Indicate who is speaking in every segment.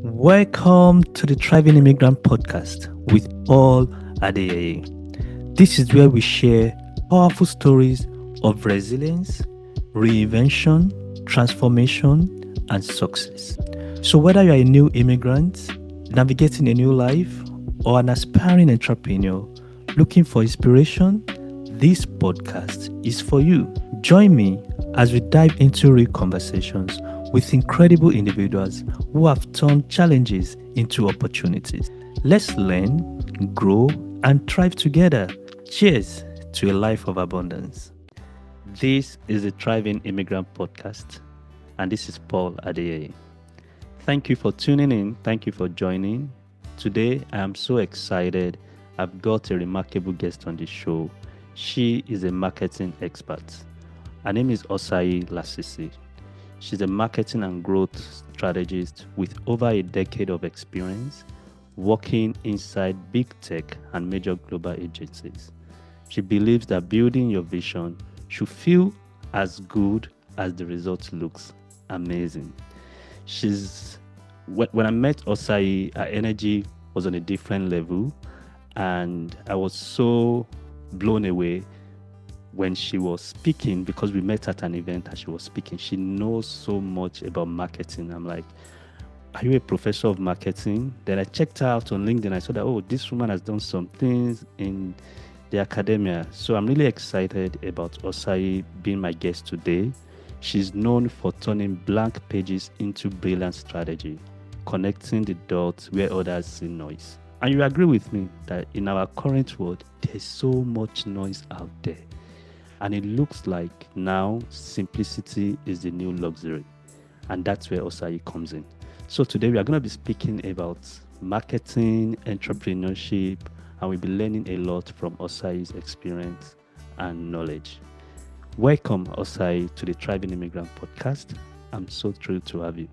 Speaker 1: Welcome to the Thriving Immigrant Podcast with Paul Adeyeye. This is where we share powerful stories of resilience, reinvention, transformation, and success. So whether you're a new immigrant, navigating a new life, or an aspiring entrepreneur looking for inspiration, this podcast is for you. Join me as we dive into real conversations with incredible individuals who have turned challenges into opportunities. Let's learn, grow, and thrive together. Cheers to a life of abundance. This is the Thriving Immigrant Podcast, and this is Paul Adeyeye. Thank you for tuning in. Thank you for joining. Today, I am so excited. I've got a remarkable guest on the show. She is a marketing expert. Her name is Osayi Lasisi. She's a marketing and growth strategist with over a decade of experience working inside big tech and major global agencies. She believes that building your vision should feel as good as the result looks amazing. When I met Osayi, her energy was on a different level, and I was so blown away when she was speaking, because we met at an event and she was speaking. She knows so much about marketing. I'm like, are you a professor of marketing? Then I checked her out on LinkedIn. I saw that, oh, this woman has done some things in the academia. So I'm really excited about Osayi being my guest today. She's known for turning blank pages into brilliant strategy, connecting the dots where others see noise. And you agree with me that in our current world, there's so much noise out there. And it looks like now simplicity is the new luxury. And that's where Osayi comes in. So today we are going to be speaking about marketing, entrepreneurship, and we'll be learning a lot from Osayi's experience and knowledge. Welcome, Osayi, to the Thriving Immigrant Podcast. I'm so thrilled to have you.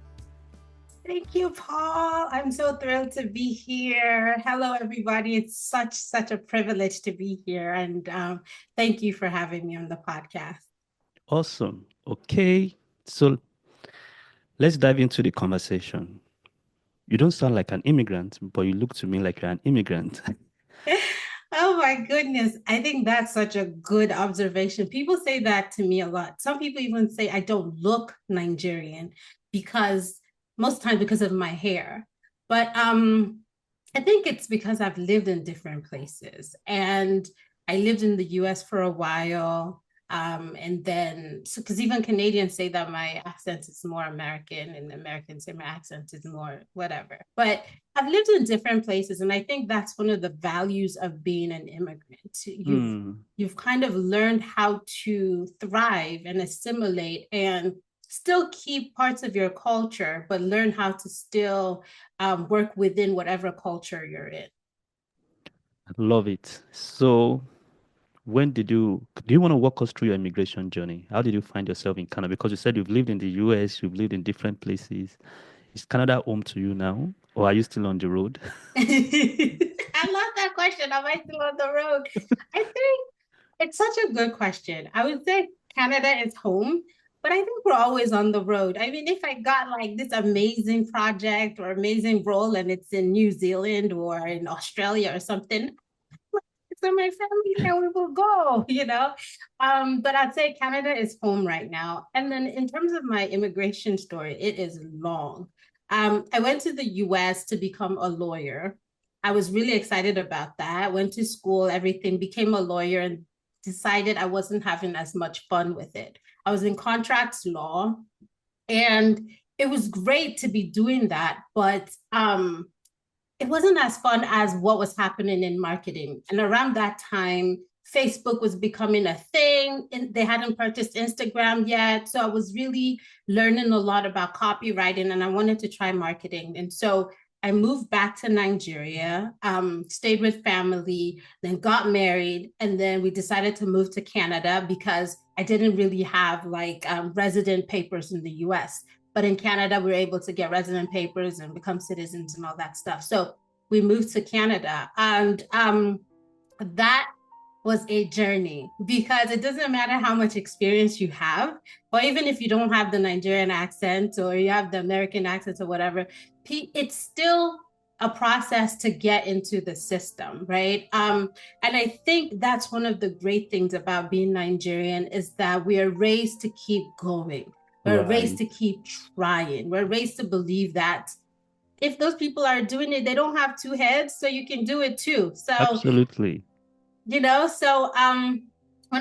Speaker 2: Thank you, Paul. I'm so thrilled to be here. Hello, everybody. It's such a privilege to be here. And thank you for having me on the podcast.
Speaker 1: Awesome. Okay. So let's dive into the conversation. You don't sound like an immigrant, but you look to me like you're an immigrant.
Speaker 2: Oh my goodness. I think that's such a good observation. People say that to me a lot. Some people even say I don't look Nigerian because most times because of my hair. But I think it's because I've lived in different places, and I lived in the US for a while. And then, because even Canadians say that my accent is more American, and Americans say my accent is more whatever. But I've lived in different places, and I think that's one of the values of being an immigrant. You've kind of learned how to thrive and assimilate and still keep parts of your culture, but learn how to still work within whatever culture you're in.
Speaker 1: I love it. So do you want to walk us through your immigration journey? How did you find yourself in Canada? Because you said you've lived in the US, you've lived in different places. Is Canada home to you now? Or are you still on the road?
Speaker 2: I love that question. Am I still on the road? I think it's such a good question. I would say Canada is home, but I think we're always on the road. I mean, if I got like this amazing project or amazing role and it's in New Zealand or in Australia or something, so my family there, we will go, But I'd say Canada is home right now. And then in terms of my immigration story, it is long. I went to the US to become a lawyer. I was really excited about that. Went to school, everything, became a lawyer, and decided I wasn't having as much fun with it. I was in contracts law, and it was great to be doing that, but it wasn't as fun as what was happening in marketing. And around that time, Facebook was becoming a thing, and they hadn't purchased Instagram yet. So I was really learning a lot about copywriting, and I wanted to try marketing. And so I moved back to Nigeria, stayed with family, then got married, and then we decided to move to Canada because I didn't really have resident papers in the US. But in Canada, we were able to get resident papers and become citizens and all that stuff. So we moved to Canada, and that was a journey, because it doesn't matter how much experience you have, or even if you don't have the Nigerian accent or you have the American accent or whatever, it's still a process to get into the system, right? And I think that's one of the great things about being Nigerian, is that we are raised to keep going. We're raised
Speaker 1: Right.
Speaker 2: to keep trying. We're raised to believe that if those people are doing it, they don't have two heads, so you can do it too. So,
Speaker 1: Absolutely.
Speaker 2: when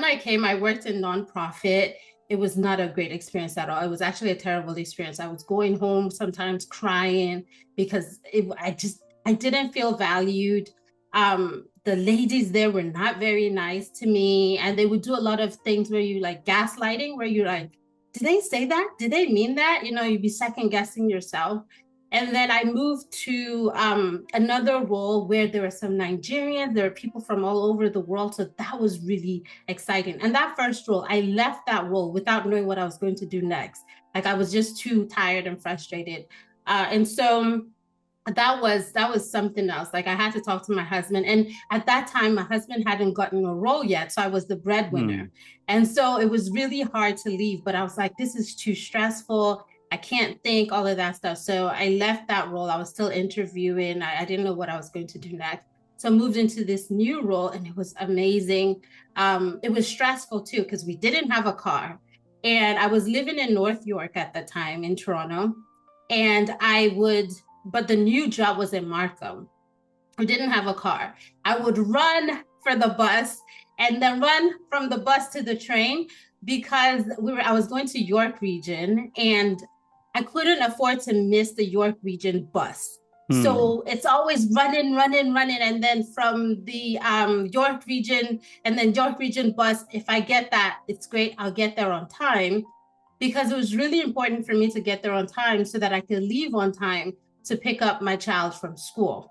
Speaker 2: I came, I worked in nonprofit. It was not a great experience at all. It was actually a terrible experience. I was going home sometimes crying because I didn't feel valued. The ladies there were not very nice to me, and they would do a lot of things where you like gaslighting, where you're like, did they say that? Did they mean that? You'd be second guessing yourself. And then I moved to another role where there were some Nigerians, there were people from all over the world. So that was really exciting. And that first role, I left that role without knowing what I was going to do next. Like, I was just too tired and frustrated. And so that was something else. Like, I had to talk to my husband. And at that time, my husband hadn't gotten a role yet. So I was the breadwinner. And so it was really hard to leave. But I was like, this is too stressful. I can't think, all of that stuff. So I left that role. I was still interviewing. I didn't know what I was going to do next. So I moved into this new role, and it was amazing. It was stressful too, because we didn't have a car. And I was living in North York at the time, in Toronto. And but the new job was in Markham. We didn't have a car. I would run for the bus and then run from the bus to the train, because I was going to York Region, and I couldn't afford to miss the York Region bus. So it's always running, running, running. And then from the York Region and then York Region bus, if I get that, it's great. I'll get there on time, because it was really important for me to get there on time so that I could leave on time to pick up my child from school.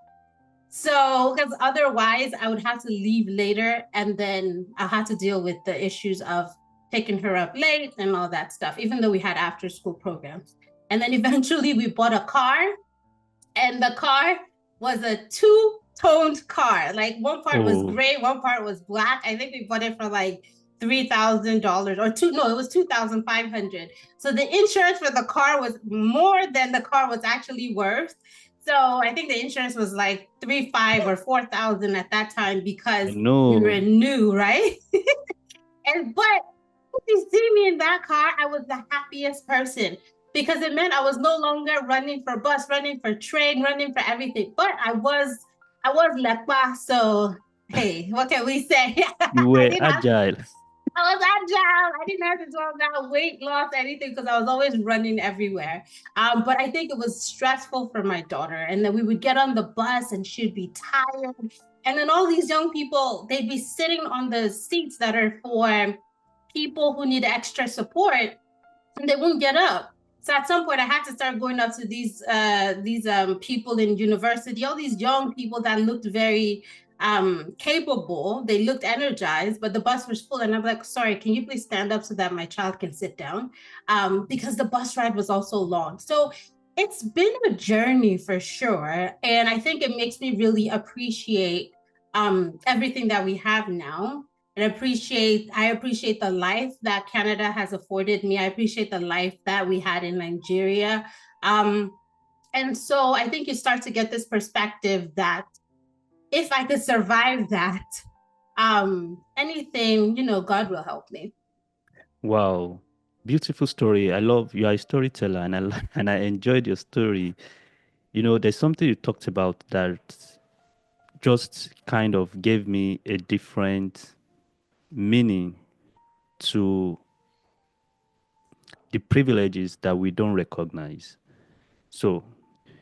Speaker 2: So, because otherwise I would have to leave later, and then I'll have to deal with the issues of picking her up late and all that stuff, even though we had after school programs. And then eventually we bought a car, and the car was a two-toned car. Like, one part was gray, one part was black. I think we bought it for like $3,000 or it was 2,500. So the insurance for the car was more than the car was actually worth. So I think the insurance was like 3,500 or 4,000 at that time, because we were new, right? But if you see me in that car, I was the happiest person, because it meant I was no longer running for bus, running for train, running for everything. But I was lekpa, so hey, what can we say?
Speaker 1: You were agile.
Speaker 2: I was agile. I didn't have to do all that weight loss, anything, because I was always running everywhere. But I think it was stressful for my daughter. And then we would get on the bus and she'd be tired. And then all these young people, they'd be sitting on the seats that are for people who need extra support, and they won't get up. So at some point, I had to start going up to these people in university, all these young people that looked very capable. They looked energized, but the bus was full. And I'm like, sorry, can you please stand up so that my child can sit down? Because the bus ride was also long. So it's been a journey for sure. And I think it makes me really appreciate everything that we have now. And I appreciate the life that Canada has afforded me. I appreciate the life that we had in Nigeria. And so I think you start to get this perspective that if I could survive that, anything, God will help me.
Speaker 1: Wow. Beautiful story. I love you are a storyteller, and I enjoyed your story. There's something you talked about that just kind of gave me a different meaning to the privileges that we don't recognize. So,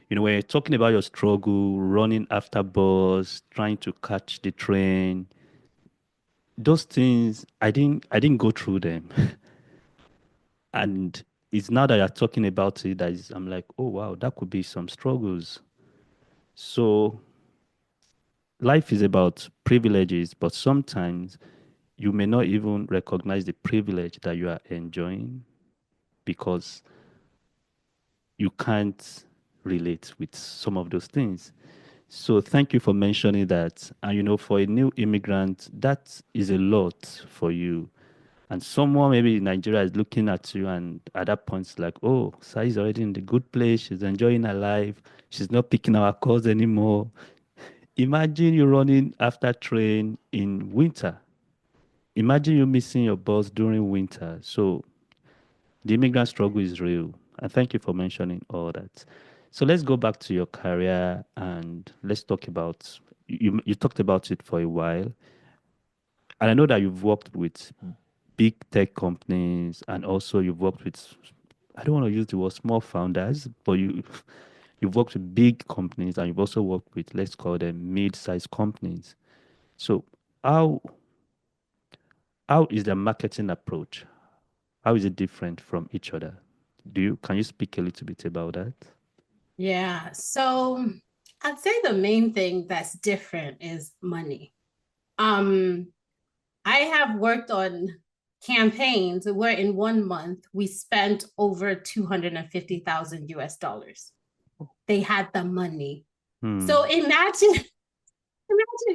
Speaker 1: when you're talking about your struggle, running after bus, trying to catch the train, those things I didn't go through them. And it's now that you're talking about it I'm like, oh wow, that could be some struggles. So life is about privileges, but sometimes you may not even recognize the privilege that you are enjoying because you can't relate with some of those things. So thank you for mentioning that. And for a new immigrant, that is a lot for you. And someone maybe in Nigeria is looking at you, and at that point, it's like, oh, Sai is already in the good place. She's enjoying her life. She's not picking our calls anymore. Imagine you running after train in winter. Imagine you missing your bus during winter. So the immigrant struggle is real. And thank you for mentioning all that. So let's go back to your career and let's talk about you talked about it for a while. And I know that you've worked with big tech companies and also you've worked with, I don't want to use the word small founders, but you've worked with big companies and you've also worked with, let's call them mid-sized companies. So how how is the marketing approach? How is it different from each other? Can you speak a little bit about that?
Speaker 2: Yeah. So I'd say the main thing that's different is money. Um, I have worked on campaigns where in 1 month we spent over 250,000 US dollars. They had the money. So
Speaker 1: Hmm.
Speaker 2: imagine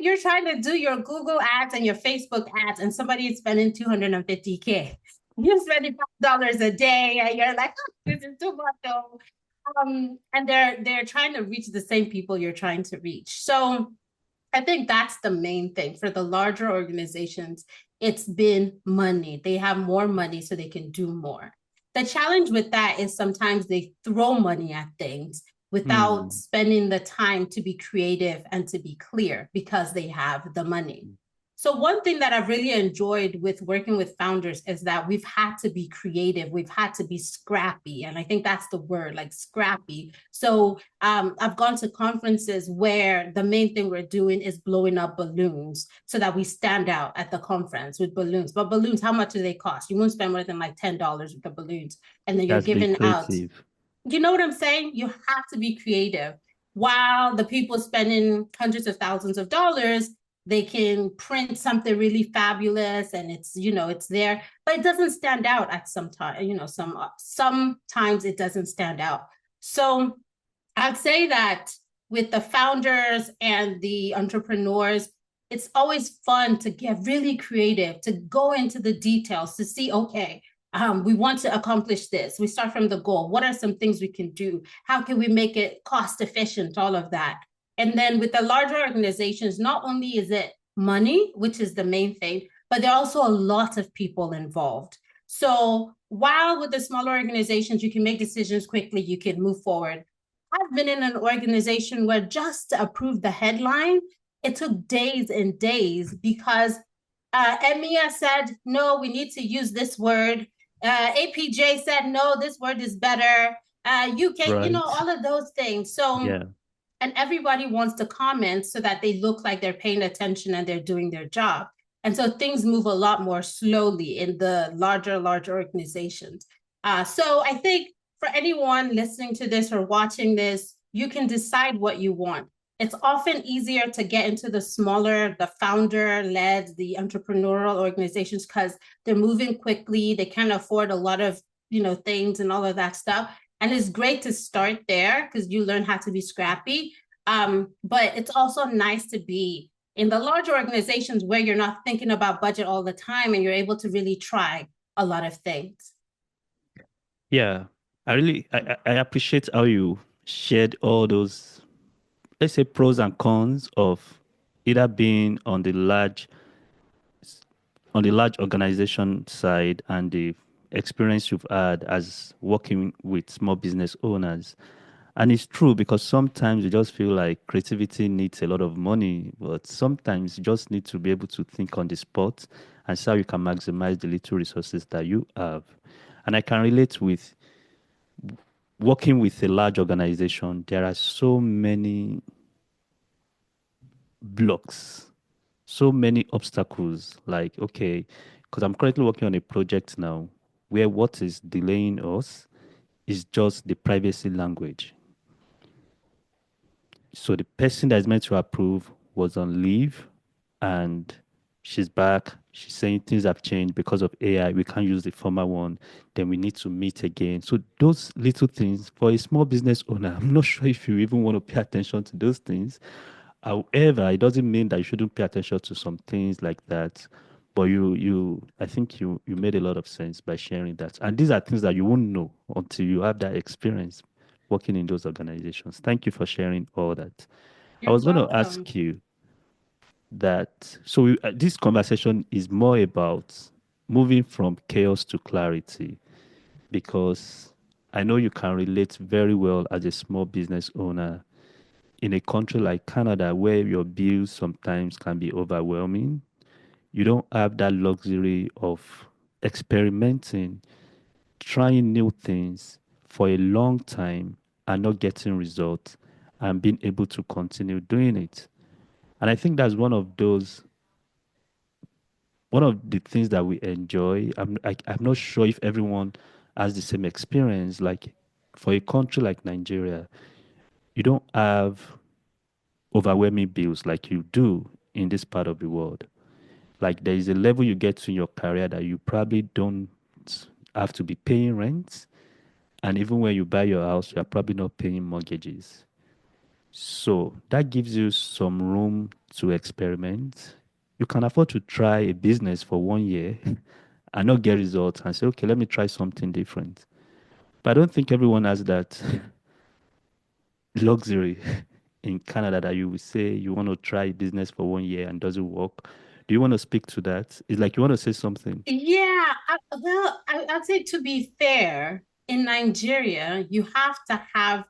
Speaker 2: you're trying to do your Google ads and your Facebook ads, and somebody is spending 250K. You're spending $5 a day, and you're like, oh, this is too much. Though. And they're trying to reach the same people you're trying to reach. So I think that's the main thing for the larger organizations. It's been money. They have more money so they can do more. The challenge with that is sometimes they throw money at things without
Speaker 1: Hmm.
Speaker 2: spending the time to be creative and to be clear because they have the money. So, one thing that I've really enjoyed with working with founders is that we've had to be creative, we've had to be scrappy. And I think that's the word, like scrappy. So, I've gone to conferences where the main thing we're doing is blowing up balloons so that we stand out at the conference with balloons. But balloons, how much do they cost? You won't spend more than like $10 with the balloons. And then you're
Speaker 1: That's being
Speaker 2: giving out,
Speaker 1: creative.
Speaker 2: you know what I'm saying? You have to be creative. While the people spending hundreds of thousands of dollars, they can print something really fabulous and it's there, but it doesn't stand out at some time, sometimes it doesn't stand out. So I'd say that with the founders and the entrepreneurs, it's always fun to get really creative, to go into the details, to see, okay, we want to accomplish this. We start from the goal. What are some things we can do? How can we make it cost efficient? All of that. And then with the larger organizations, not only is it money, which is the main thing, but there are also a lot of people involved. So while with the smaller organizations, you can make decisions quickly, you can move forward. I've been in an organization where just to approve the headline, it took days and days because EMEA said, no, we need to use this word. APJ said, no, this word is better. UK,
Speaker 1: Right.
Speaker 2: all of those things. So,
Speaker 1: Yeah.
Speaker 2: and everybody wants to comment so that they look like they're paying attention and they're doing their job. And so things move a lot more slowly in the larger organizations. So I think for anyone listening to this or watching this, you can decide what you want. It's often easier to get into the smaller, the founder-led, the entrepreneurial organizations because they're moving quickly. They can't afford a lot of, things and all of that stuff. And it's great to start there because you learn how to be scrappy. But it's also nice to be in the larger organizations where you're not thinking about budget all the time and you're able to really try a lot of things.
Speaker 1: Yeah. I appreciate how you shared all those, let's say, pros and cons of either being on the large organization side and the experience you've had as working with small business owners. And it's true because sometimes you just feel like creativity needs a lot of money, but sometimes you just need to be able to think on the spot and see how you can maximize the little resources that you have. And I can relate with working with a large organization. There are so many blocks, so many obstacles. Like, okay, because I'm currently working on a project now where what is delaying us is just the privacy language. So the person that is meant to approve was on leave, and She's back. She's saying things have changed because of AI. We can't use the former one. Then we need to meet again. So those little things for a small business owner, I'm not sure if you even want to pay attention to those things. However, it doesn't mean that you shouldn't pay attention to some things like that. But I think you made a lot of sense by sharing that. And these are things that you won't know until you have that experience working in those organizations. Thank you for sharing all that. I
Speaker 2: You're
Speaker 1: was going to
Speaker 2: welcome.
Speaker 1: ask you that. So this conversation is more about moving from chaos to clarity because I know you can relate very well as a small business owner in a country like Canada where your bills sometimes can be overwhelming. You don't have that luxury of experimenting, trying new things for a long time and not getting results and being able to continue doing it. And I think that's one of the things that we enjoy. I'm not sure if everyone has the same experience. Like for a country like Nigeria, you don't have overwhelming bills like you do in this part of the world. Like there is a level you get to in your career that you probably don't have to be paying rent. And even when you buy your house, you're probably not paying mortgages. So that gives you some room to experiment. You can afford to try a business for 1 year and not get results and say, okay, let me try something different. But I don't think everyone has that luxury in Canada that you will say you want to try business for 1 year and doesn't work. Do you want to speak to that? It's like you want to say something.
Speaker 2: Yeah, I'd say to be fair, in Nigeria, you have to have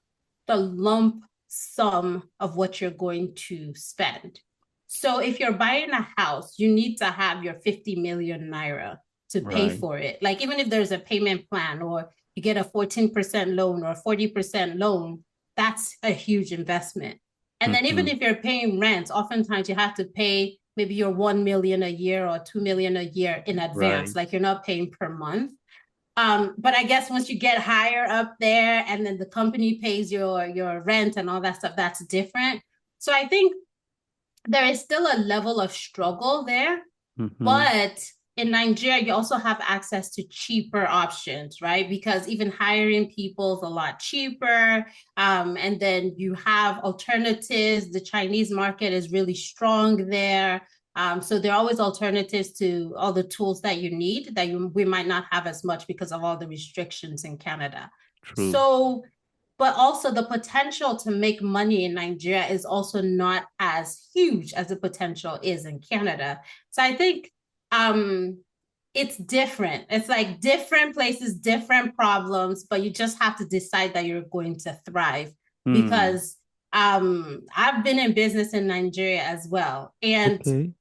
Speaker 2: the lump sum of what you're going to spend. So if you're buying a house, you need to have your 50 million naira to pay
Speaker 1: Right.
Speaker 2: for it. Like even if there's a payment plan or you get a 14% loan or a 40% loan, that's a huge investment. And then even
Speaker 1: Mm-hmm.
Speaker 2: if you're paying rent, oftentimes you have to pay maybe your 1 million a year or 2 million a year in advance,
Speaker 1: Right.
Speaker 2: like you're not paying per month. But I guess once you get higher up there and then the company pays your rent and all that stuff, that's different. So I think there is still a level of struggle there,
Speaker 1: Mm-hmm.
Speaker 2: but in Nigeria, you also have access to cheaper options, right? Because even hiring people is a lot cheaper. And then you have alternatives. The Chinese market is really strong there. So there are always alternatives to all the tools that you need that we might not have as much because of all the restrictions in Canada.
Speaker 1: True.
Speaker 2: So but also the potential to make money in Nigeria is also not as huge as the potential is in Canada. So I think um it's different. It's like different places, different problems, but you just have to decide that you're going to thrive
Speaker 1: Hmm.
Speaker 2: because I've been in business in Nigeria as well. And
Speaker 1: Okay.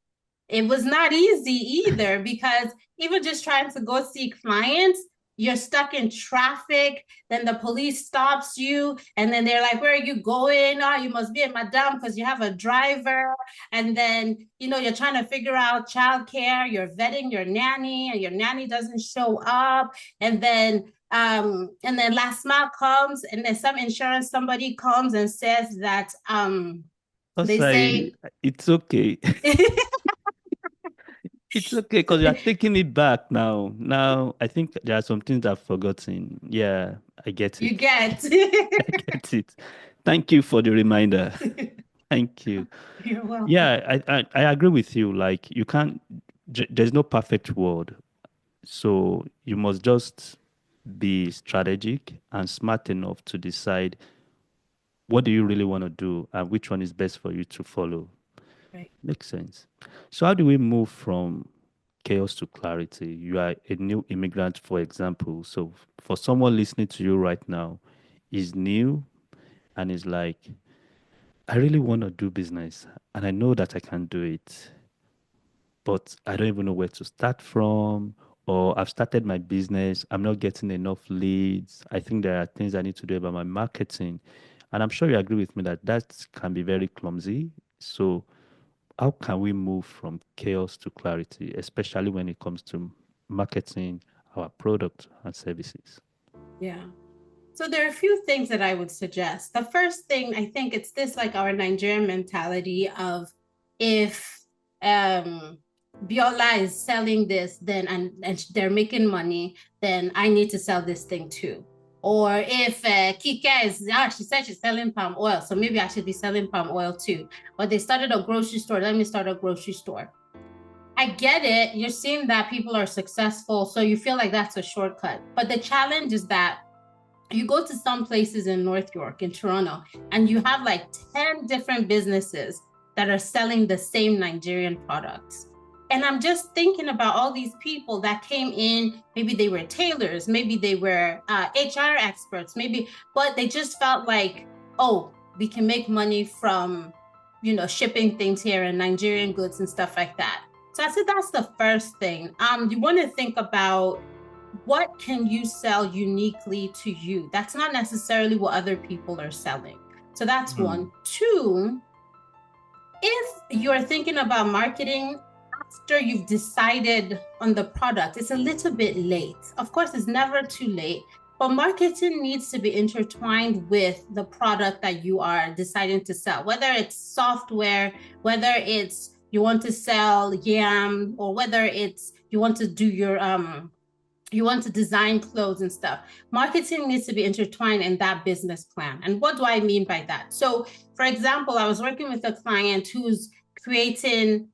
Speaker 2: it was not easy either because even just trying to go see clients, you're stuck in traffic. Then the police stops you, and then they're like, "Where are you going? Oh, you must be in Madame because you have a driver." And then you're trying to figure out childcare. You're vetting your nanny, and your nanny doesn't show up. And then last mile comes, and then some insurance somebody comes and says that they
Speaker 1: Osayi,
Speaker 2: say.
Speaker 1: it's okay. It's okay because you're taking it back now. Now, I think there are some things I've forgotten. Yeah, I get
Speaker 2: You
Speaker 1: it.
Speaker 2: get.
Speaker 1: I get it. Thank you for the reminder. Thank you.
Speaker 2: You're welcome.
Speaker 1: Yeah, I agree with you. Like, you can't, there's no perfect world. So you must just be strategic and smart enough to decide what do you really want to do and which one is best for you to follow.
Speaker 2: Right.
Speaker 1: Makes sense. So how do we move from chaos to clarity? You are a new immigrant, for example. So for someone listening to you right now, is new and is like, I really want to do business and I know that I can do it, but I don't even know where to start from. Or I've started my business, I'm not getting enough leads. I think there are things I need to do about my marketing. And I'm sure you agree with me that that can be very clumsy. So how can we move from chaos to clarity, especially when it comes to marketing our product and services?
Speaker 2: Yeah. So there are a few things that I would suggest. The first thing, I think it's this like our Nigerian mentality of if um Biola is selling this, then and they're making money, then I need to sell this thing too. Or if Kike is, she said she's selling palm oil, so maybe I should be selling palm oil too. Or they started a grocery store, let me start a grocery store. I get it. You're seeing that people are successful, so you feel like that's a shortcut. But the challenge is that you go to some places in North York, in Toronto, and you have like 10 different businesses that are selling the same Nigerian products. And I'm just thinking about all these people that came in, maybe they were tailors, maybe they were HR experts, but they just felt like, oh, we can make money from, shipping things here and Nigerian goods and stuff like that. So I said, that's the first thing. You want to think about what can you sell uniquely to you? That's not necessarily what other people are selling. So that's one. Two, if you're thinking about marketing after you've decided on the product, it's a little bit late. Of course, it's never too late, but marketing needs to be intertwined with the product that you are deciding to sell, whether it's software, whether it's you want to sell yam, or whether it's you want to do you want to design clothes and stuff. Marketing needs to be intertwined in that business plan. And what do I mean by that? So, for example, I was working with a client who's creating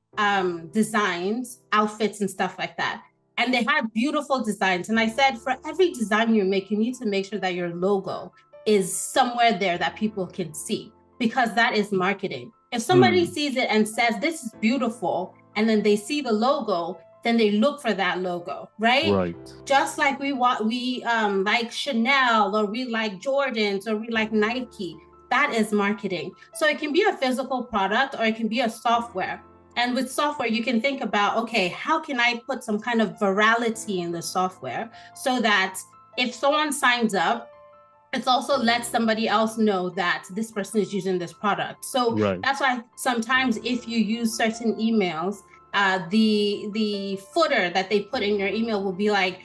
Speaker 2: designs, outfits and stuff like that. And they had beautiful designs. And I said, for every design you make, you need to make sure that your logo is somewhere there that people can see, because that is marketing. If somebody sees it and says, this is beautiful, and then they see the logo, then they look for that logo, right?
Speaker 1: Right.
Speaker 2: Just like we like Chanel, or we like Jordans, or we like Nike. That is marketing. So it can be a physical product, or it can be a software. And with software, you can think about, okay, how can I put some kind of virality in the software so that if someone signs up, it also lets somebody else know that this person is using this product. So That's why sometimes if you use certain emails, the footer that they put in your email will be like,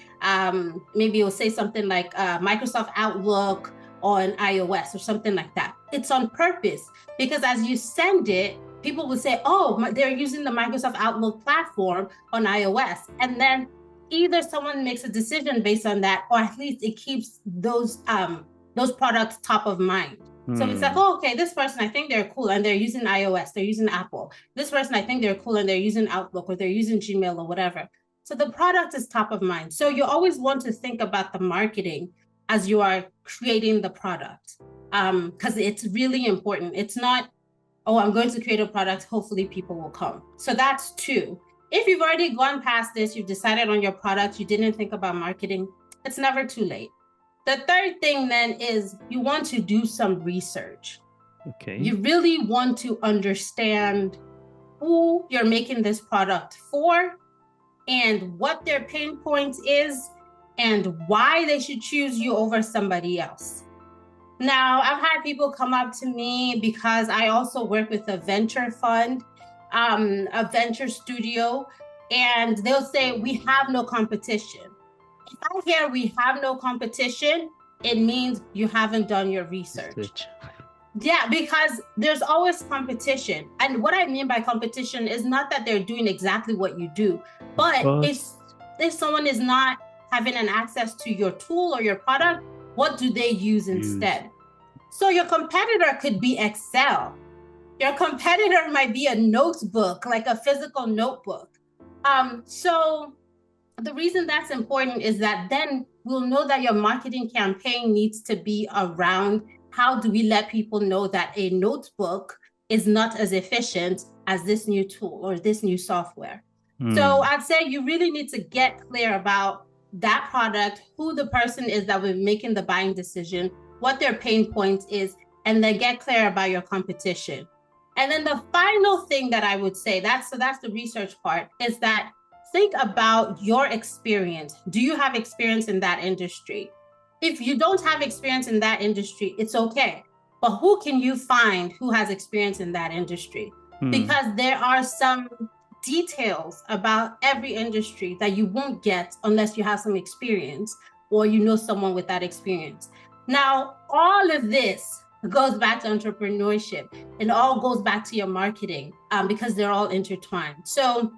Speaker 2: maybe it will say something like Microsoft Outlook on iOS or something like that. It's on purpose, because as you send it, people will say, oh, they're using the Microsoft Outlook platform on iOS. And then either someone makes a decision based on that, or at least it keeps those products top of mind. So it's like, oh, okay, this person, I think they're cool and they're using iOS, they're using Apple. This person, I think they're cool and they're using Outlook, or they're using Gmail or whatever. So the product is top of mind. So you always want to think about the marketing as you are creating the product, because it's really important. It's not, oh, I'm going to create a product, hopefully people will come. So that's two. If you've already gone past this, you've decided on your product, you didn't think about marketing, it's never too late. The third thing then is you want to do some research.
Speaker 1: Okay.
Speaker 2: You really want to understand who you're making this product for, and what their pain points is, and why they should choose you over somebody else. Now, I've had people come up to me because I also work with a venture fund, a venture studio, and they'll say, we have no competition. If I hear we have no competition, it means you haven't done your research. Yeah, because there's always competition. And what I mean by competition is not that they're doing exactly what you do, but if someone is not having an access to your tool or your product, what do they use instead? So your competitor could be Excel. Your competitor might be a notebook, like a physical notebook. So the reason that's important is that then we'll know that your marketing campaign needs to be around how do we let people know that a notebook is not as efficient as this new tool or this new software. So I'd say you really need to get clear about that product, who the person is that will be making the buying decision, what their pain point is, and then get clear about your competition. And then the final thing that I would say, that's the research part, is that think about your experience. Do you have experience in that industry? If you don't have experience in that industry, it's okay. But who can you find who has experience in that industry? Because there are some details about every industry that you won't get unless you have some experience or you know someone with that experience. Now, all of this goes back to entrepreneurship and all goes back to your marketing because they're all intertwined. So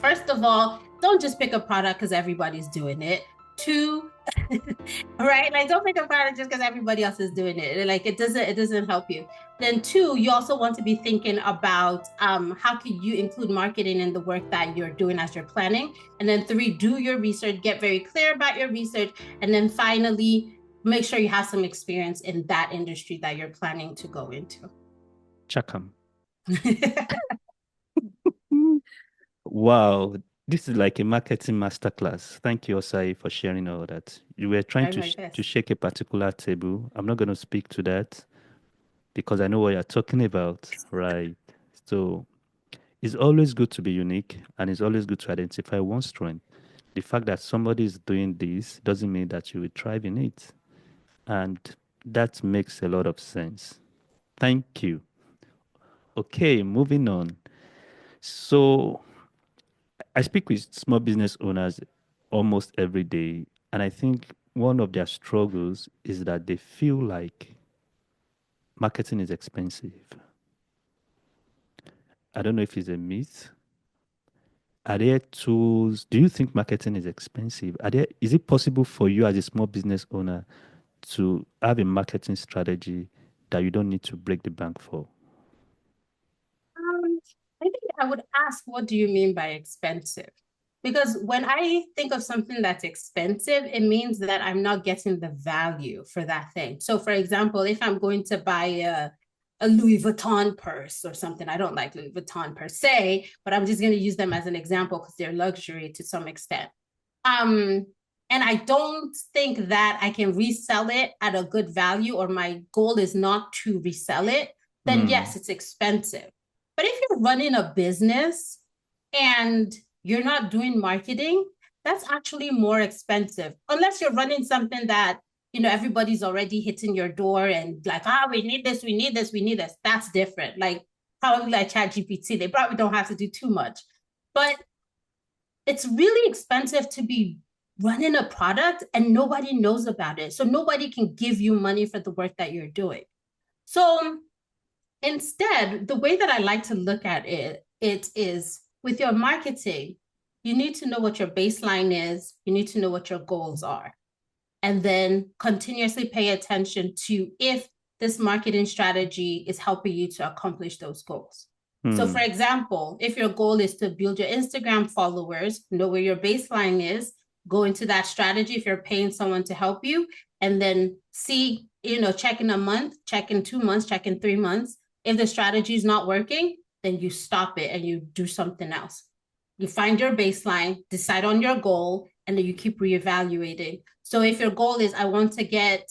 Speaker 2: First of all, don't just pick a product because everybody's doing it. Two, right? Like don't pick a product just because everybody else is doing it. Like it doesn't help you. Then two, you also want to be thinking about how can you include marketing in the work that you're doing as you're planning. And then three, do your research, get very clear about your research. And then finally, make sure you have some experience in that industry that you're planning to go into.
Speaker 1: Chakam. Wow, this is like a marketing masterclass. Thank you, Osayi, for sharing all that. You were trying to shake a particular table. I'm not going to speak to that because I know what you're talking about, right? So it's always good to be unique and it's always good to identify one strength. The fact that somebody is doing this doesn't mean that you will thrive in it. And that makes a lot of sense. Thank you. Okay, moving on. So I speak with small business owners almost every day, and I think one of their struggles is that they feel like marketing is expensive. I don't know if it's a myth. Are there tools? Do you think marketing is expensive? Is it possible for you as a small business owner to have a marketing strategy that you don't need to break the bank for?
Speaker 2: I think I would ask, what do you mean by expensive? Because when I think of something that's expensive, it means that I'm not getting the value for that thing. So, for example, if I'm going to buy a Louis Vuitton purse or something, I don't like Louis Vuitton per se, but I'm just going to use them as an example because they're luxury to some extent. And I don't think that I can resell it at a good value, or my goal is not to resell it, then yes, it's expensive. But if you're running a business and you're not doing marketing, that's actually more expensive. Unless you're running something that, everybody's already hitting your door and like, we need this, we need this, we need this. That's different. Like probably like ChatGPT, they probably don't have to do too much. But it's really expensive to be running a product and nobody knows about it. So nobody can give you money for the work that you're doing. So instead, the way that I like to look at it is with your marketing, you need to know what your baseline is. You need to know what your goals are. And then continuously pay attention to if this marketing strategy is helping you to accomplish those goals. So for example, if your goal is to build your Instagram followers, know where your baseline is, go into that strategy if you're paying someone to help you, and then see, check in a month, check in 2 months, check in 3 months. If the strategy is not working, then you stop it and you do something else. You find your baseline, decide on your goal, and then you keep reevaluating. So if your goal is, I want to get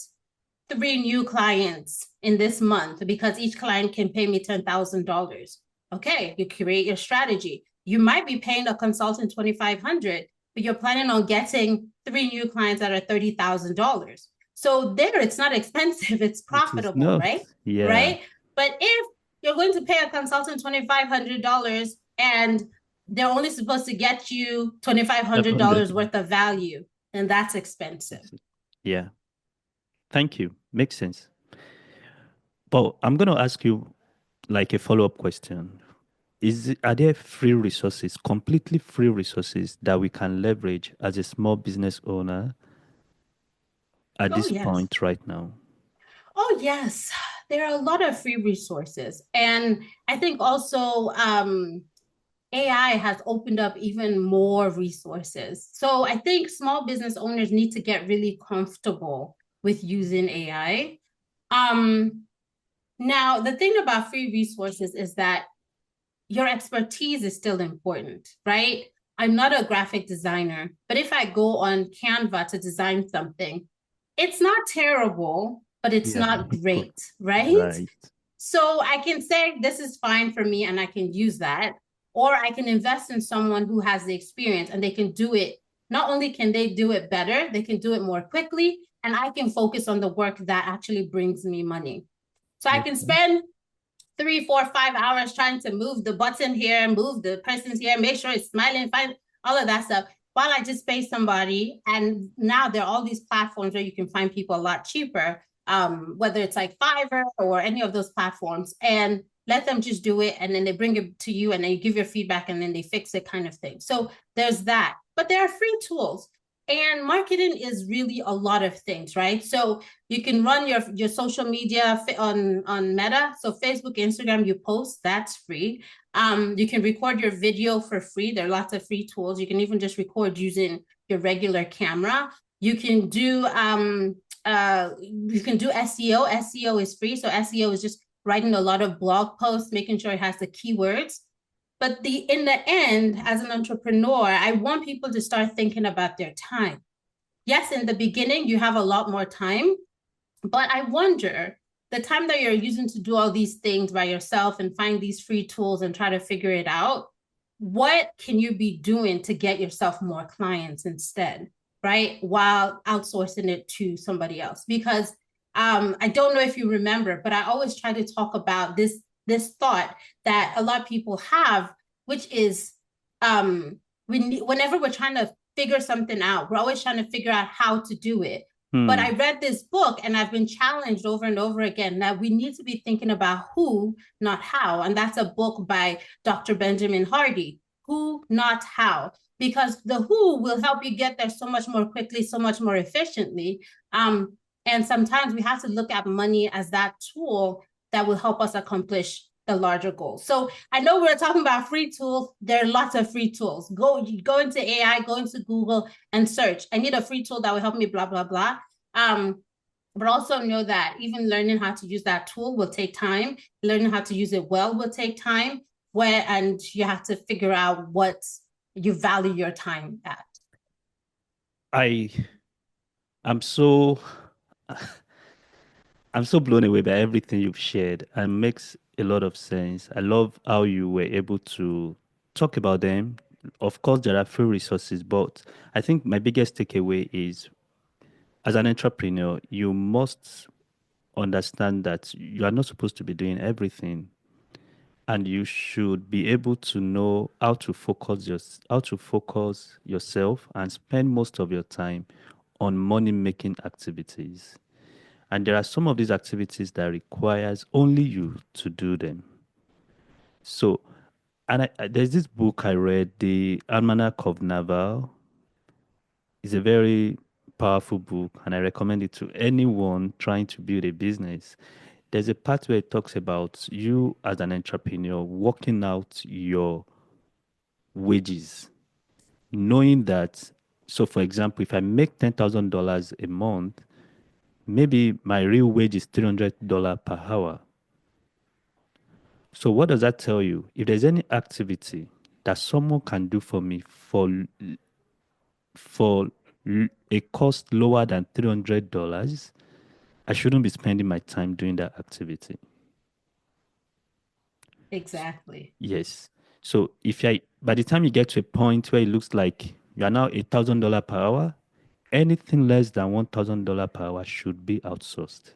Speaker 2: 3 new clients in this month because each client can pay me $10,000. Okay, you create your strategy. You might be paying a consultant $2,500, but you're planning on getting 3 new clients that are $30,000. So there, it's not expensive, it's profitable, right?
Speaker 1: Yeah.
Speaker 2: Right? But if you're going to pay a consultant $2,500 and they're only supposed to get you $2,500 worth of value, then that's expensive.
Speaker 1: Yeah. Thank you. Makes sense. But I'm going to ask you like a follow-up question. Are there free resources, completely free resources that we can leverage as a small business owner at this point right now?
Speaker 2: Oh, yes. There are a lot of free resources. And I think also AI has opened up even more resources. So I think small business owners need to get really comfortable with using AI. Now, the thing about free resources is that your expertise is still important, right? I'm not a graphic designer, but if I go on Canva to design something, it's not terrible, but it's not great, right? So I can say this is fine for me and I can use that, or I can invest in someone who has the experience and they can do it. Not only can they do it better, they can do it more quickly, and I can focus on the work that actually brings me money. So I can spend 3, 4, 5 hours trying to move the button here, move the person's here, make sure it's smiling, find all of that stuff, while I just pay somebody. And now there are all these platforms where you can find people a lot cheaper whether it's like Fiverr or any of those platforms, and let them just do it. And then they bring it to you and then you give your feedback and then they fix it kind of thing. So there's that. But there are free tools. And marketing is really a lot of things, right? So you can run your social media on Meta. So Facebook, Instagram, you post, that's free. You can record your video for free. There are lots of free tools. You can even just record using your regular camera. You can do SEO. SEO is free. So SEO is just writing a lot of blog posts, making sure it has the keywords. But in the end, as an entrepreneur, I want people to start thinking about their time. Yes, in the beginning, you have a lot more time, but I wonder the time that you're using to do all these things by yourself and find these free tools and try to figure it out, what can you be doing to get yourself more clients instead, right? While outsourcing it to somebody else. Because I don't know if you remember, but I always try to talk about this thought that a lot of people have, which is whenever we're trying to figure something out, we're always trying to figure out how to do it. But I read this book and I've been challenged over and over again that we need to be thinking about who, not how. And that's a book by Dr. Benjamin Hardy, Who, Not How. Because the who will help you get there so much more quickly, so much more efficiently. And sometimes we have to look at money as that tool that will help us accomplish the larger goals. So I know we're talking about free tools. There are lots of free tools. Go into AI, go into Google and search. I need a free tool that will help me, blah, blah, blah. But also know that even learning how to use that tool will take time. Learning how to use it well will take time. And you have to figure out what you value your time at.
Speaker 1: I'm so I'm so blown away by everything you've shared and makes a lot of sense. I love how you were able to talk about them. Of course, there are free resources, but I think my biggest takeaway is as an entrepreneur, you must understand that you are not supposed to be doing everything and you should be able to know how to focus yourself and spend most of your time on money making activities. And there are some of these activities that requires only you to do them. So, there's this book I read, The Almanac of Naval. It's a very powerful book, and I recommend it to anyone trying to build a business. There's a part where it talks about you as an entrepreneur working out your wages, knowing that. So, for example, if I make $10,000 a month, maybe my real wage is $300 per hour. So what does that tell you? If there's any activity that someone can do for me for a cost lower than $300, I shouldn't be spending my time doing that activity.
Speaker 2: Exactly.
Speaker 1: Yes. So by the time you get to a point where it looks like you are now $1,000 per hour, anything less than $1,000 per hour should be outsourced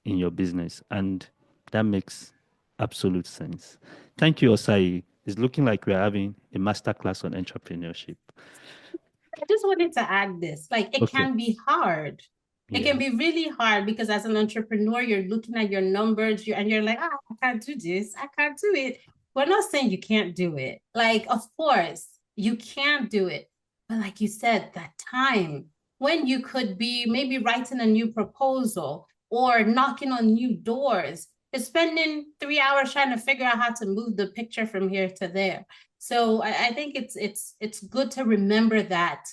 Speaker 1: in your business. And that makes absolute sense. Thank you, Osayi. It's looking like we're having a masterclass on entrepreneurship.
Speaker 2: I just wanted to add this. Like, it
Speaker 1: Okay.
Speaker 2: can be hard. It
Speaker 1: Yeah.
Speaker 2: can be really hard because as an entrepreneur, you're looking at your numbers and you're like, I can't do this. I can't do it. We're not saying you can't do it. Like, of course, you can do it. But like you said, that time when you could be maybe writing a new proposal or knocking on new doors, is spending 3 hours trying to figure out how to move the picture from here to there. So I think it's good to remember that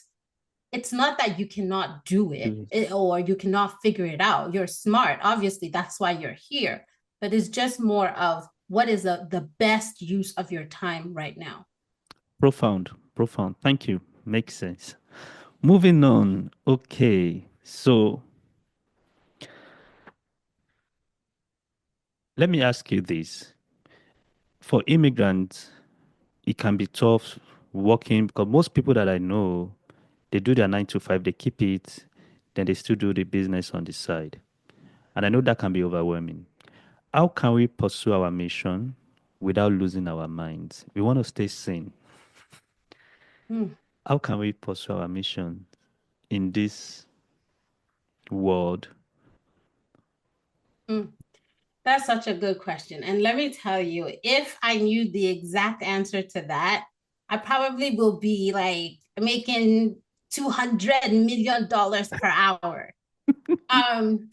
Speaker 2: it's not that you cannot do it, or you cannot figure it out. You're smart. Obviously, that's why you're here. But it's just more of what is the best use of your time right now.
Speaker 1: Profound. Profound. Thank you. Makes sense. Moving on. Okay. So let me ask you this. For immigrants, it can be tough working because most people that I know, they do their 9 to 5, they keep it, then they still do the business on the side. And I know that can be overwhelming. How can we pursue our mission without losing our minds? We want to stay sane. How can we pursue our mission in this world
Speaker 2: Mm, that's such a good question. And let me tell you, if I knew the exact answer to that, I probably will be like making $200 million per hour. Um,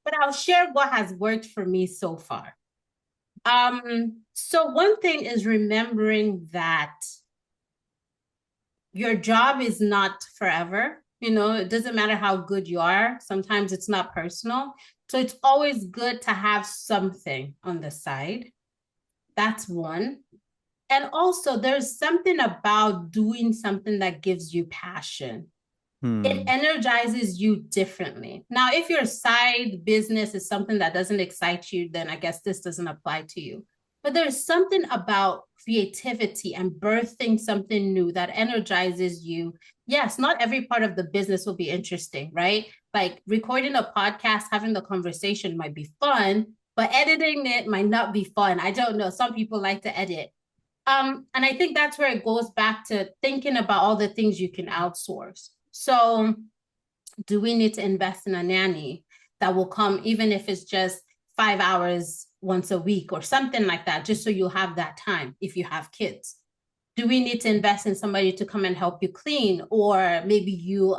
Speaker 2: but I'll share what has worked for me so far. So one thing is remembering that your job is not forever. You know, it doesn't matter how good you are. Sometimes it's not personal. So it's always good to have something on the side. That's one. And also, there's something about doing something that gives you passion. It
Speaker 1: Hmm.
Speaker 2: energizes you differently. Now, if your side business is something that doesn't excite you, then I guess this doesn't apply to you. But there's something about creativity and birthing something new that energizes you. Yes, not every part of the business will be interesting, right? Like recording a podcast, having the conversation might be fun, but editing it might not be fun. I don't know. Some people like to edit. And I think that's where it goes back to thinking about all the things you can outsource. So, do we need to invest in a nanny that will come, even if it's just 5 hours once a week or something like that, just so you have that time if you have kids? Do we need to invest in somebody to come and help you clean, or maybe you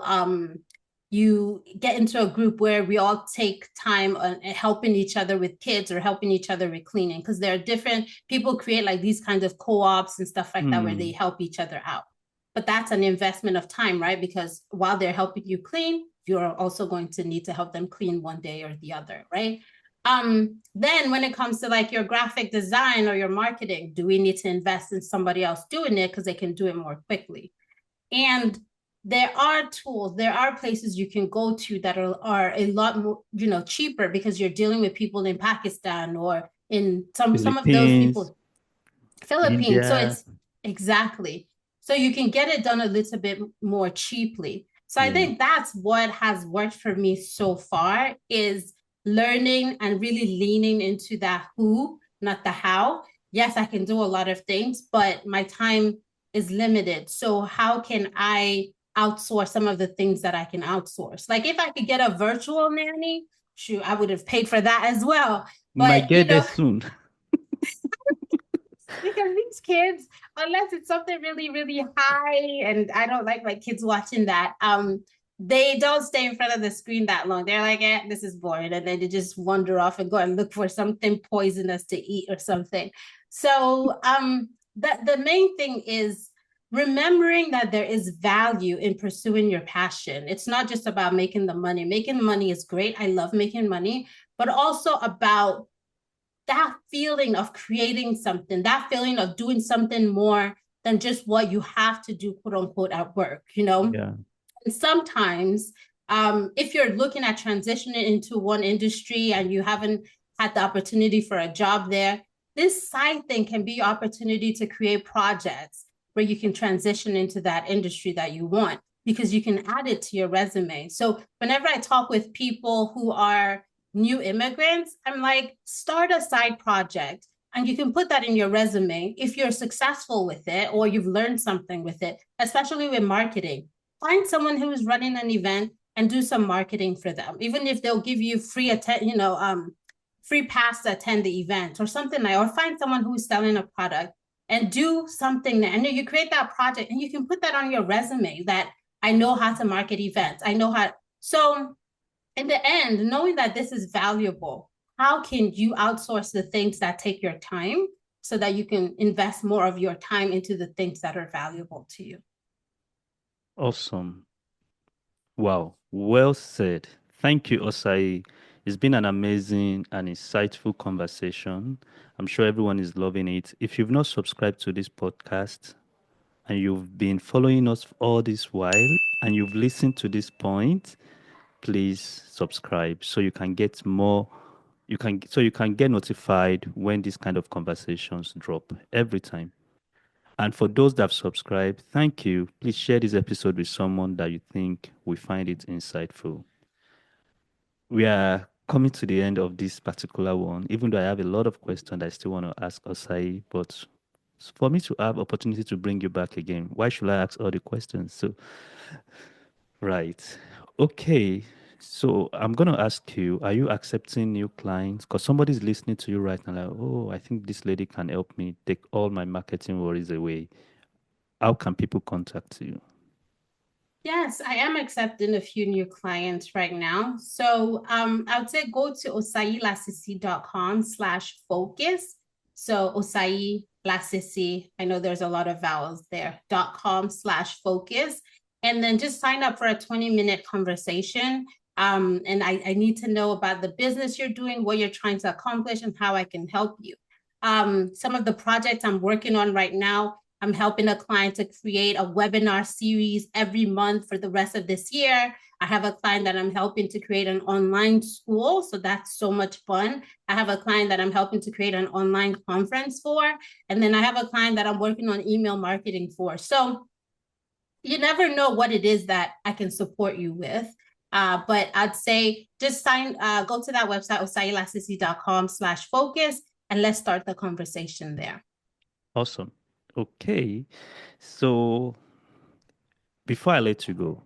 Speaker 2: get into a group where we all take time on helping each other with kids or helping each other with cleaning, because there are different people create like these kinds of co-ops and stuff like that where they
Speaker 1: Hmm.
Speaker 2: help each other out. But that's an investment of time, right? Because while they're helping you clean, you're also going to need to help them clean one day or the other, right? Then when it comes to like your graphic design or your marketing, do we need to invest in somebody else doing it because they can do it more quickly? And there are tools, there are places you can go to that are a lot more, cheaper, because you're dealing with people in Pakistan or in some of those
Speaker 1: Philippines,
Speaker 2: people, Philippines. So
Speaker 1: India.
Speaker 2: it's exactly. So you can get it done a little bit more cheaply. So I
Speaker 1: Yeah.
Speaker 2: think that's what has worked for me so far, is learning and really leaning into that who, not the how. Yes, I can do a lot of things, but my time is limited. So how can I outsource some of the things that I can outsource? Like if I could get a virtual nanny, shoot, I would have paid for that as well.
Speaker 1: Might
Speaker 2: But
Speaker 1: get there soon.
Speaker 2: because these kids, unless it's something really, really high, and I don't like my kids watching that, they don't stay in front of the screen that long. They're like, this is boring. And then they just wander off and go and look for something poisonous to eat or something. So the main thing is remembering that there is value in pursuing your passion. It's not just about making the money. Making the money is great. I love making money, but also about that feeling of creating something, that feeling of doing something more than just what you have to do, quote unquote, at work, you know?
Speaker 1: Yeah.
Speaker 2: And sometimes, if you're looking at transitioning into one industry and you haven't had the opportunity for a job there, this side thing can be your opportunity to create projects where you can transition into that industry that you want, because you can add it to your resume. So whenever I talk with people who are new immigrants, I'm like, start a side project and you can put that in your resume if you're successful with it or you've learned something with it, especially with marketing. Find someone who is running an event and do some marketing for them, even if they'll give you free pass to attend the event or something like, or find someone who's selling a product and do something. And you create that project and you can put that on your resume that I know how to market events. I know how. So in the end, knowing that this is valuable, how can you outsource the things that take your time so that you can invest more of your time into the things that are valuable to you?
Speaker 1: Awesome. Wow. Well said. Thank you, Osayi. It's been an amazing and insightful conversation. I'm sure everyone is loving it. If you've not subscribed to this podcast and you've been following us all this while and you've listened to this point, please subscribe so you can get more you can get notified when these kind of conversations drop every time. And for those that have subscribed, thank you. Please share this episode with someone that you think will find it insightful. We are coming to the end of this particular one, even though I have a lot of questions I still want to ask Osai, but for me to have opportunity to bring you back again, why should I ask all the questions? So, right. Okay. So I'm going to ask you, are you accepting new clients? Because somebody's listening to you right now, like, oh, I think this lady can help me take all my marketing worries away. How can people contact you?
Speaker 2: Yes, I am accepting a few new clients right now. So I would say go to osayilasisi.com/focus. So Osayi Lasisi, I know there's a lot of vowels there, .com/focus. And then just sign up for a 20-minute conversation. And I need to know about the business you're doing, what you're trying to accomplish, and how I can help you. Some of the projects I'm working on right now, I'm helping a client to create a webinar series every month for the rest of this year. I have a client that I'm helping to create an online school. So that's so much fun. I have a client that I'm helping to create an online conference for. And then I have a client that I'm working on email marketing for. So you never know what it is that I can support you with. But I'd say just go to that website, osayilasisi.com/focus, and let's start the conversation there.
Speaker 1: Awesome. Okay. So before I let you go,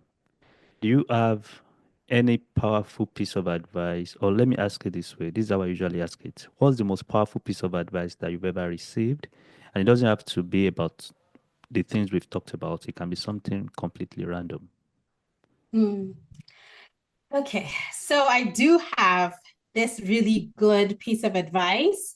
Speaker 1: do you have any powerful piece of advice? Or let me ask it this way. This is how I usually ask it. What's the most powerful piece of advice that you've ever received? And it doesn't have to be about the things we've talked about. It can be something completely random.
Speaker 2: Okay, so I do have this really good piece of advice,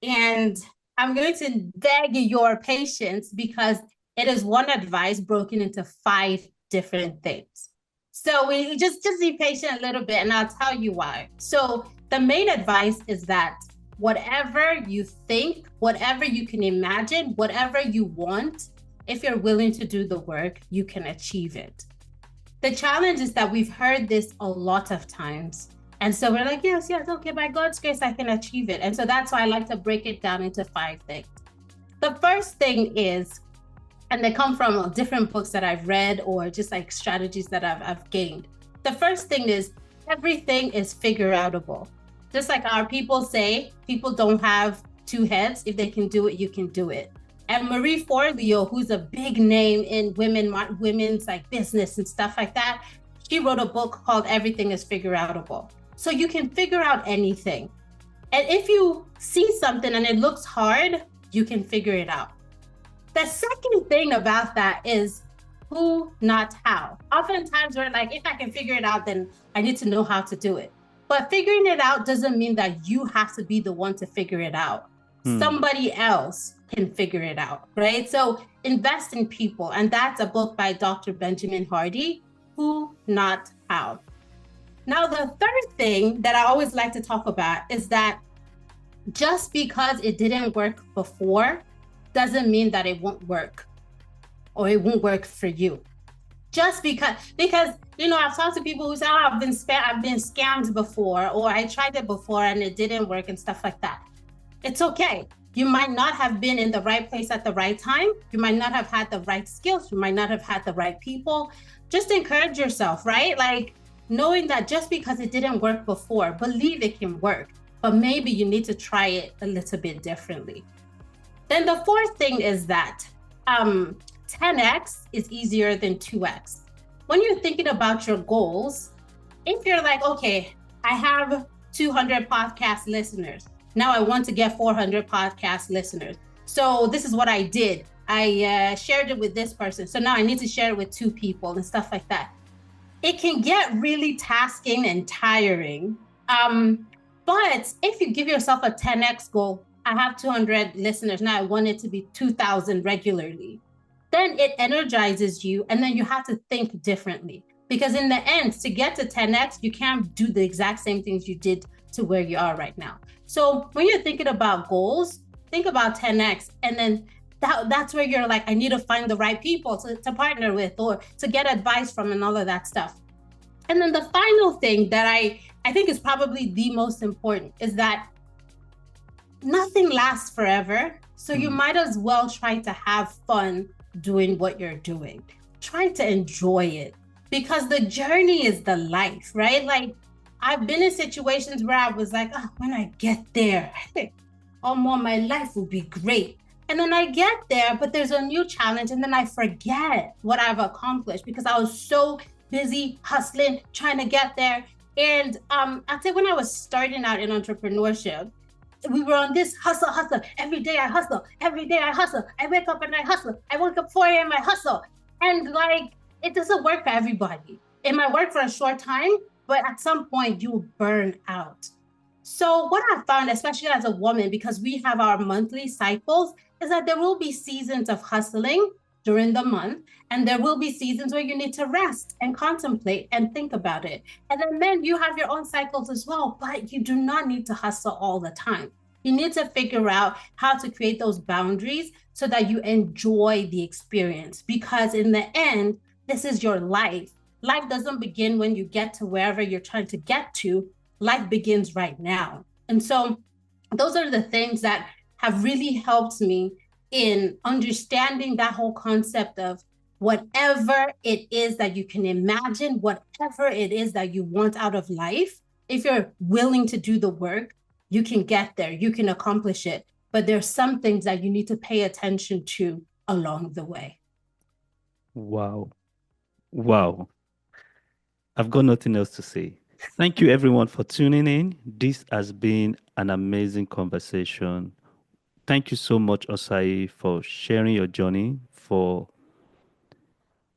Speaker 2: and I'm going to beg your patience because it is one advice broken into 5 different things. So we just be patient a little bit, and I'll tell you why. So the main advice is that whatever you think, whatever you can imagine, whatever you want, if you're willing to do the work, you can achieve it. The challenge is that we've heard this a lot of times. And so we're like, yes, okay, by God's grace, I can achieve it. And so that's why I like to break it down into 5 things. The first thing is, and they come from different books that I've read or just like strategies that I've gained. The first thing is everything is figure outable. Just like our people say, people don't have 2 heads. If they can do it, you can do it. And Marie Forleo, who's a big name in women's like business and stuff like that, she wrote a book called Everything is Figure Outable. So you can figure out anything. And if you see something and it looks hard, you can figure it out. The second thing about that is who, not how. Oftentimes we're like, if I can figure it out, then I need to know how to do it. But figuring it out doesn't mean that you have to be the one to figure it out. Somebody else can figure it out, right? So invest in people. And that's a book by Dr. Benjamin Hardy, Who, Not How. Now, the third thing that I always like to talk about is that just because it didn't work before doesn't mean that it won't work or it won't work for you. Just because, I've talked to people who say, oh, I've been scammed before, or I tried it before and it didn't work and stuff like that. It's okay. You might not have been in the right place at the right time. You might not have had the right skills. You might not have had the right people. Just encourage yourself, right? Like knowing that just because it didn't work before, believe it can work, but maybe you need to try it a little bit differently. Then the fourth thing is that 10x is easier than 2x. When you're thinking about your goals, if you're like, okay, I have 200 podcast listeners. Now I want to get 400 podcast listeners. So this is what I did. I shared it with this person. So now I need to share it with 2 people and stuff like that. It can get really tasking and tiring. But if you give yourself a 10x goal, I have 200 listeners. Now I want it to be 2,000 regularly. Then it energizes you. And then you have to think differently. Because in the end, to get to 10x, you can't do the exact same things you did to where you are right now. So when you're thinking about goals, think about 10x. And then that's where you're like, I need to find the right people to partner with or to get advice from and all of that stuff. And then the final thing that I think is probably the most important is that nothing lasts forever. So you might as well try to have fun doing what you're doing. Try to enjoy it because the journey is the life, right? Like I've been in situations where I was like, oh, when I get there, my life will be great. And then I get there, but there's a new challenge and then I forget what I've accomplished because I was so busy hustling, trying to get there. And I'd say when I was starting out in entrepreneurship, we were on this hustle, hustle. Every day I hustle. Every day I hustle. I wake up and I hustle. I wake up 4 a.m. I hustle. And like, it doesn't work for everybody. It might work for a short time, but at some point you will burn out. So what I found, especially as a woman, because we have our monthly cycles, is that there will be seasons of hustling during the month, and there will be seasons where you need to rest and contemplate and think about it. And then men, you have your own cycles as well, but you do not need to hustle all the time. You need to figure out how to create those boundaries so that you enjoy the experience. Because in the end, this is your life. Life doesn't begin when you get to wherever you're trying to get to. Life begins right now. And so those are the things that have really helped me in understanding that whole concept of whatever it is that you can imagine, whatever it is that you want out of life, if you're willing to do the work, you can get there, you can accomplish it. But there's some things that you need to pay attention to along the way.
Speaker 1: Wow. Wow. I've got nothing else to say. Thank you, everyone, for tuning in. This has been an amazing conversation. Thank you so much, Osayi, for sharing your journey, for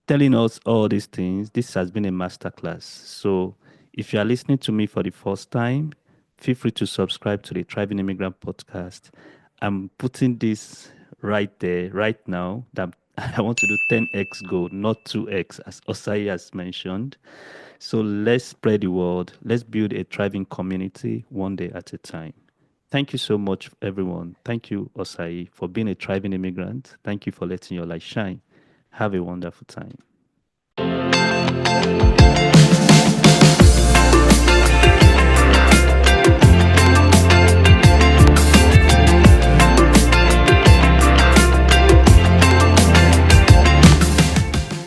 Speaker 1: telling us all these things. This has been a masterclass. So, if you are listening to me for the first time, feel free to subscribe to the Thriving Immigrant Podcast. I'm putting this right there, right now, that I want to do 10x goal, not 2x, as Osayi has mentioned. So let's spread the word. Let's build a thriving community one day at a time. Thank you so much, everyone. Thank you, Osayi, for being a thriving immigrant. Thank you for letting your light shine. Have a wonderful time.